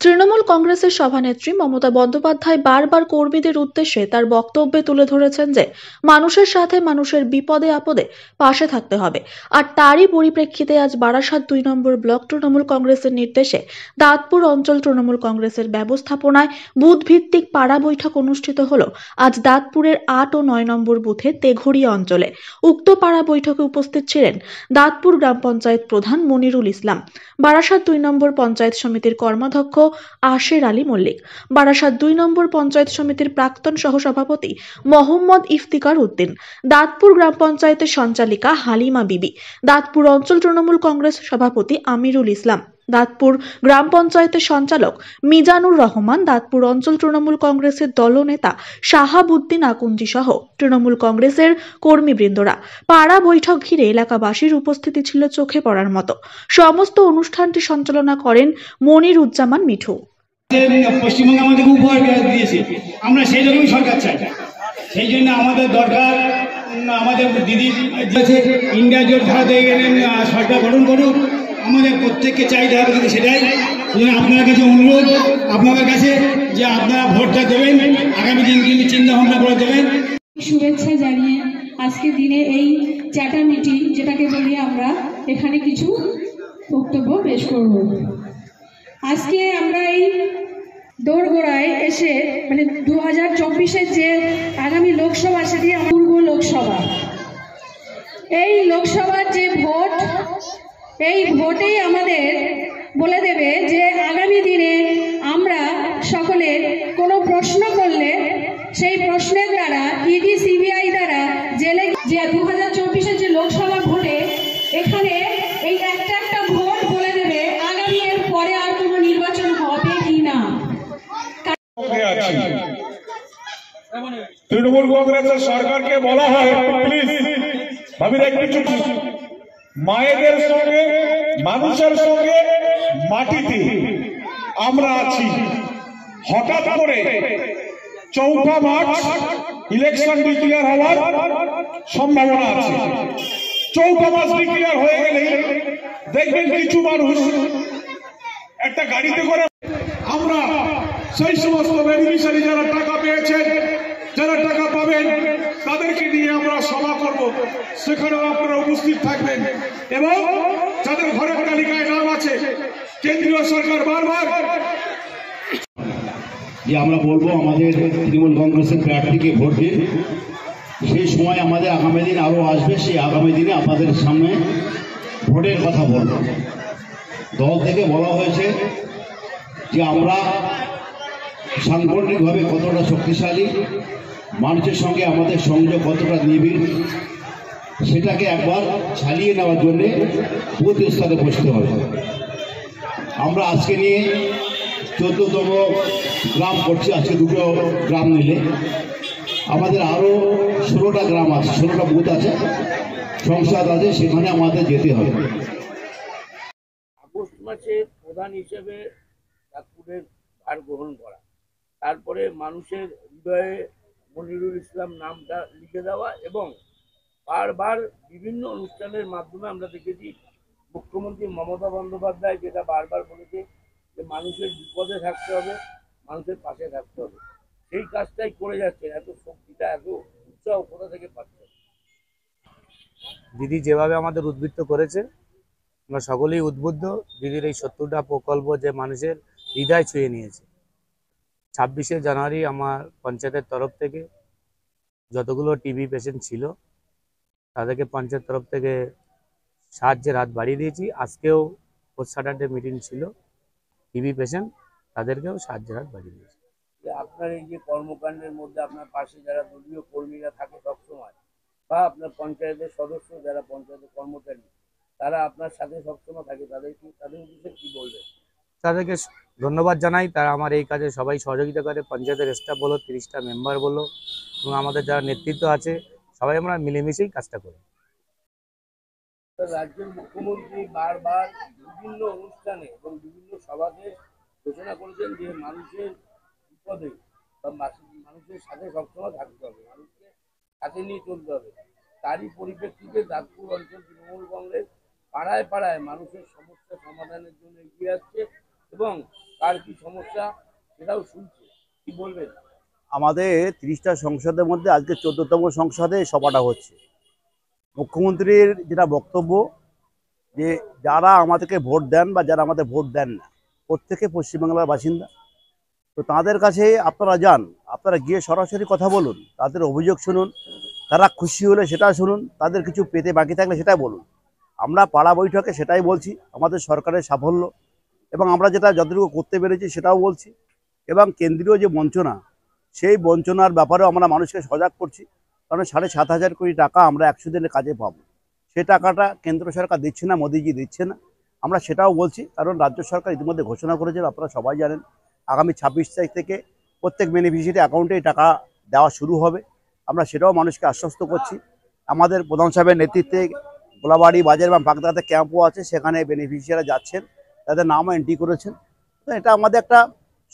তৃণমূল কংগ্রেসের সভানেত্রী মমতা বন্দ্যোপাধ্যায় বারবার কর্মীদের উদ্দেশ্যে তার বক্তব্যে তুলে ধরেছেন যে মানুষের সাথে মানুষের বিপদে আপদে পাশে থাকতে হবে। আর তারই পরিপ্রেক্ষিতে আজ বারাসাত ২ নম্বর ব্লক তৃণমূল কংগ্রেসের নির্দেশে দাঁতপুর অঞ্চল তৃণমূল কংগ্রেসের ব্যবস্থাপনায় বুথ ভিত্তিক পাড়া বৈঠক অনুষ্ঠিত হল আজ দাঁতপুরের ৮ ও ৯ নম্বর বুথে তেঘড়িয়া অঞ্চলে। উক্ত পাড়া বৈঠকে উপস্থিত ছিলেন দাঁতপুর গ্রাম পঞ্চায়েত প্রধান মনিরুল ইসলাম, বারাসাত ২ নম্বর পঞ্চায়েত সমিতির কর্মাধ্যক্ষ আশের আলী মল্লিক, বারাসাত ২ নম্বর পঞ্চায়েত সমিতির প্রাক্তন সহসভাপতি মোহাম্মদ ইফতিকার উদ্দিন, দাঁতপুর গ্রাম পঞ্চায়েতের সঞ্চালিকা হালিমা বিবি, দাঁতপুর অঞ্চল তৃণমূল কংগ্রেস সভাপতি আমিরুল ইসলাম, দাঁতপুর গ্রাম পঞ্চায়েতের সঞ্চালক মিজানুর রহমান, দাঁতপুর অঞ্চল তৃণমূল কংগ্রেসের দলনেতা শাহাবুদ্দিন আকুঞ্জি সহ তৃণমূল কংগ্রেসের কর্মীবৃন্দরা। পাড়া বৈঠক ঘিরে এলাকাবাসীর উপস্থিতি ছিল চোখে পড়ার মতো। সমস্ত অনুষ্ঠানটি সঞ্চালনা করেন মনিরুজ্জামান মিঠু। পশ্চিমবঙ্গ আমাদেরকে উপহার দিয়েছে, আমরা সেই রকমই সরকার চাই। সেই জন্য আমাদের দরকার আমাদের দিদি ইন্ডিয়া জোট ধারাতে সরকার গঠন করুক, আমাদের প্রত্যেককে চাহিদা হবে কিন্তু সেটাই। আপনার কাছে অনুরোধ, আপনাদের কাছে যে আপনারা ভোটটা দেবেন, আগামী দিনগুলি চিন্তা ভাবনা করে দেবেন। শুভেচ্ছা জানিয়ে আজকে দিনে এই চ্যাটার্নিটি যেটাকে বলি আমরা, এখানে কিছু বক্তব্য পেশ করব। আজকে আমরা এই দোরগোড়ায় এসে মানে 2024-এর যে আগামী লোকসভা, সেটি পূর্ব লোকসভা, এই লোকসভার যে ভোট, এই ভোটেই আমাদের বলে দেবে যে আগামী দিনে আমরা সকলে কোনো প্রশ্ন করলে সেই প্রশ্নের দ্বারা ইডি সিবিআই দ্বারা জেলে যে 2024-এর যে লোকসভা ভোটে এখানে এই একটা ভোট বলে দেবে আগামী এর পরে আর কোনো নির্বাচন হবে কি না। তৃণমূল কংগ্রেসের সরকারকে বলা হয় প্লিজ ভাবিরা কিছু মায়েদের সঙ্গে মানুষের সঙ্গে মাটিতে আমরা আছি। হঠাৎ করে 4 মার্চ ইলেকশন ডিক্লেয়ার হওয়ার সম্ভাবনা আছে। 4 মার্চ ডিক্লেয়ার হয়ে গেলে দেখবেন কিছু মানুষ একটা গাড়িতে করে, আমরা সেই সমস্ত বেনিফিশিয়ারি যারা টাকা পেয়েছেন, যারা টাকা পাবেন, তাদেরকে নিয়ে আমরা সভা করব। সেখানেও আপনারা উপস্থিত থাকবেন এবং যাদের ঘরের তালিকায় নাম আছে, কেন্দ্রীয় সরকার বারবার যে আমরা বলবো আমাদের তৃণমূল কংগ্রেসের প্রার্থীকে ভোট দিন। সেই সময় আমাদের আগামী দিন আরও আসবে, সেই আগামী দিনে আপনাদের সামনে ভোটের কথা বলব। দল থেকে বলা হয়েছে যে আমরা সাংগঠনিকভাবে কতটা শক্তিশালী, মানুষের সঙ্গে আমাদের সংযোগ কতটা নিবিড়, সেটাকে একবার ছালিয়ে নেওয়ার জন্যে বুথ স্তরে বসতে হবে। আমরা আজকে নিয়ে 14তম গ্রাম করছি, আজকে 2টো গ্রাম নিলে আমাদের আরও 16টা গ্রাম আছে, 16টা বুথ আছে, সংসদ আছে, সেখানে আমাদের যেতে হবে। আগস্ট মাসে প্রধান হিসেবে দাঁতপুরের ভার গ্রহণ করা, তারপরে মানুষের হৃদয়ে মনিরুল ইসলাম নামটা লিখে দেওয়া এবং বারবার বিভিন্ন অনুষ্ঠানের মাধ্যমে আমরা দেখেছি মুখ্যমন্ত্রী মমতা বন্দ্যোপাধ্যায় যেটা বারবার বলেছে যে মানুষের বিপদে থাকতে হবে, মানুষের পাশে থাকতে হবে, সেই কাজটাই করে যাচ্ছে। এত শক্তিটা, এত উৎসাহ কোথা থেকে পাচ্ছে? দিদি যেভাবে আমাদের উদ্বুদ্ধ করেছে, আমরা সকলেই উদ্বুদ্ধ। দিদির এই 70টা প্রকল্প যে মানুষের হৃদয় ছুঁয়ে নিয়েছে। 26শে জানুয়ারি আমার পঞ্চায়েতের তরফ থেকে যতগুলো টিবি পেশেন্ট ছিল তাদেরকে পঞ্চায়েত তরফ থেকে সাহায্যের হাত বাড়িয়ে দিয়েছি। আজকেও পোস্ট স্যাটারডে মিটিং ছিল, টিবি পেশেন্ট তাদেরকেও সাহায্যের হাত বাড়িয়ে দিয়েছি। আপনার এই যে কর্মকাণ্ডের মধ্যে আপনার পাশে যারা দলীয় কর্মীরা থাকে সবসময়, বা আপনার পঞ্চায়েতের সদস্য যারা পঞ্চায়েতের কর্মচারী তারা আপনার সাথে সবসময় থাকে, তাদের উদ্দেশ্যে কি বলবেন? তাদেরকে ধন্যবাদ জানাই, তারা আমার এই কাজে সবাই সহযোগিতা করে। পঞ্চায়েতের স্টাফ বলো, 30টা মেম্বার বলো, এবং আমাদের যারা নেতৃত্ব আছে সবাই আমরা মিলেমিশেই কাজটা করি। রাজ্যের মুখ্যমন্ত্রী বারবার বিভিন্ন অনুষ্ঠানে এবং বিভিন্ন সভাতে ঘোষণা করেছেন যে মানুষের বিপদে বা মানুষের সাথে সবসময় থাকতে হবে, মানুষকে সাথে নিয়ে চলতে হবে। তারই পরিপ্রেক্ষিতে দাঁতপুর অঞ্চল তৃণমূল কংগ্রেস পাড়ায় পাড়ায় মানুষের সমস্যা সমাধানের জন্য এগিয়ে আসছে এবং কার কি সমস্যা সেটাও শুনছে, কি বলবেন? আমাদের 30টা সংসদের মধ্যে আজকে 14তম সংসদে সভাটা হচ্ছে। মুখ্যমন্ত্রীর যেটা বক্তব্য যে যারা আমাদেরকে ভোট দেন বা যারা আমাদের ভোট দেন না, প্রত্যেকে পশ্চিমবাংলার বাসিন্দা। তো তাদের কাছে আপনারা যান, আপনারা গিয়ে সরাসরি কথা বলুন, তাদের অভিযোগ শুনুন, তারা খুশি হলে সেটা শুনুন, তাদের কিছু পেতে বাকি থাকলে সেটাই বলুন। আমরা পাড়া বৈঠকে সেটাই বলছি, আমাদের সরকারের সাফল্য এবং আমরা যেটা যতটুকু করতে পেরেছি সেটাও বলছি। এবং কেন্দ্রীয় যে বঞ্চনা, সেই বঞ্চনার ব্যাপারেও আমরা মানুষকে সজাগ করছি। কারণ 7,500 কোটি টাকা আমরা 100 দিনের কাজে পাবো, সে টাকাটা কেন্দ্র সরকার দিচ্ছে না, মোদিজি দিচ্ছে না, আমরা সেটাও বলছি। কারণ রাজ্য সরকার ইতিমধ্যে ঘোষণা করেছেন, আপনারা সবাই জানেন, আগামী 26 তারিখ থেকে প্রত্যেক বেনিফিশিয়ারি অ্যাকাউন্টেই টাকা দেওয়া শুরু হবে। আমরা সেটাও মানুষকে আশ্বস্ত করছি। আমাদের প্রধান সাহেবের নেতৃত্বে গোলাবাড়ি বাজার এবং বাগদাতে ক্যাম্পও আছে, সেখানে বেনিফিশিয়ারি যাচ্ছেন, তাদের নামও এন্ট্রি করেছেন। তো এটা আমাদের একটা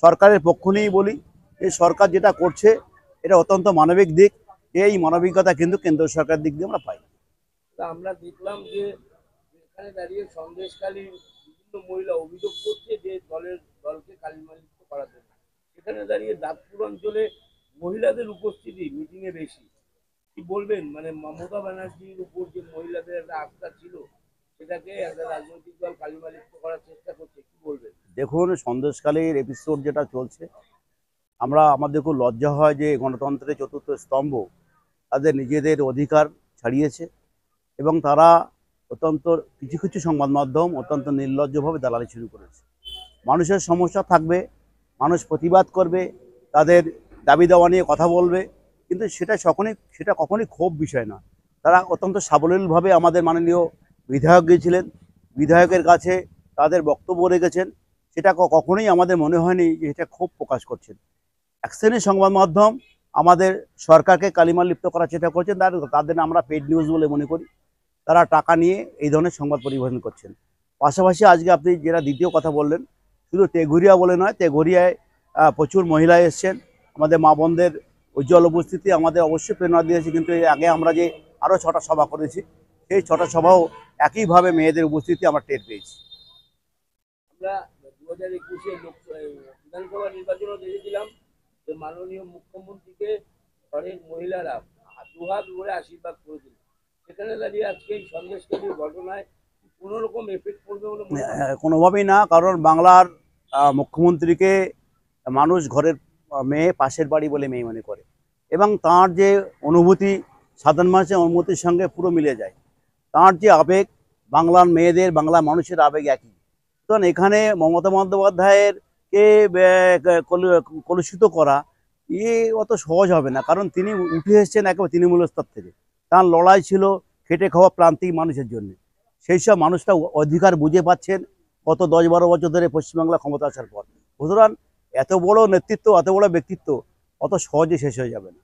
সরকারের পক্ষ নিয়েই বলি, এই সরকার যেটা করছে এটা অত্যন্ত মানবিক দিক। এই মানবিকতা কিন্তু কেন্দ্র সরকারের দিক দিয়ে আমরা পাই। আমরা দেখলাম যে এখানে দাঁড়িয়ে সন্দেশখালী বিভিন্ন মহিলা অভিযোগ করছে যে দলকে কালিমালিপ্ত করার জন্য। সেখানে দাঁড়িয়ে দাঁতপুর অঞ্চলে মহিলাদের উপস্থিতি মিটিংয়ে বেশি, কি বলবেন? মানে মমতা ব্যানার্জির উপর যে মহিলাদের একটা আস্থা ছিল, সেটাকে একটা রাজনৈতিক দল কালিমালিপ্ত করার চেষ্টা করছে, কি বলবেন? দেখুন, সন্দেশখালীর এপিসোড যেটা চলছে, আমাদের খুব লজ্জা হয় যে গণতন্ত্রের চতুর্থ স্তম্ভ তাদের নিজেদের অধিকার ছাড়িয়েছে এবং তারা অত্যন্ত কিছু কিছু সংবাদ মাধ্যম অত্যন্ত নির্লজ্জভাবে দালালি শুরু করেছে। মানুষের সমস্যা থাকবে, মানুষ প্রতিবাদ করবে, তাদের দাবি দাওয়া নিয়ে কথা বলবে, কিন্তু সেটা কখনই ক্ষোভ বিষয় না। তারা অত্যন্ত সাবলীলভাবে আমাদের মাননীয় বিধায়ক গিয়েছিলেন, বিধায়কের কাছে তাদের বক্তব্য রেখেছেন, সেটা কখনোই আমাদের মনে হয়নি যে এটা ক্ষোভ প্রকাশ করছেন। এক শ্রেণীর সংবাদ মাধ্যম আমাদের সরকারকে কালিমালিপ্ত করার চেষ্টা করছেন, তাদের আমরা পেড নিউজ বলে মনে করি। তারা টাকা নিয়ে এই ধরনের সংবাদ পরিবেশন করছেন। পাশাপাশি আজকে আপনি যেটা দ্বিতীয় কথা বললেন, শুধু তেঘরিয়া বলে নয়, তেঘরিয়ায় প্রচুর মহিলা এসছেন। আমাদের মা বোনদের উজ্জ্বল উপস্থিতি আমাদের অবশ্যই প্রেরণা দিয়েছে। কিন্তু এর আগে আমরা যে আরও 6টা সভা করেছি, সেই 6টা সভাও একইভাবে মেয়েদের উপস্থিতি আমরা টের পেয়েছি। আমরা 2021 বিধানসভা নির্বাচনও দেখেছিলাম যে মাননীয় মুখ্যমন্ত্রীকে ঘরের মহিলারা দুহাত ভরে আশীর্বাদ করেছিল। সেখানে দাঁড়িয়ে আজকে এই সন্দেশখালীর ঘটনায় কোনো রকম এফেক্ট পড়বে বলে মনে হয়? কোনোভাবেই না, কারণ বাংলার মুখ্যমন্ত্রীকে মানুষ ঘরের মেয়ে, পাশের বাড়ি বলে মেয়ে মনে করে এবং তার যে অনুভূতি সাধারণ মানুষের অনুভূতির সঙ্গে পুরো মিলে যায়। তার যে আবেগ, বাংলার মেয়েদের, বাংলার মানুষের আবেগ একই। কারণ এখানে মমতা বন্দ্যোপাধ্যায়ের কে কলুষিত করা অত সহজ হবে না, কারণ তিনি উঠে এসেছেন একেবারে তৃণমূল স্তর থেকে। তার লড়াই ছিল খেটে খাওয়া প্রান্তিক মানুষের জন্য। সেই সব মানুষটা অধিকার বুঝে পাচ্ছেন গত 10-12 বছর ধরে পশ্চিমবাংলা ক্ষমতা আসার পর। সুতরাং এত বড় নেতৃত্ব, এত বড় ব্যক্তিত্ব অত সহজে শেষ হয়ে যাবে না।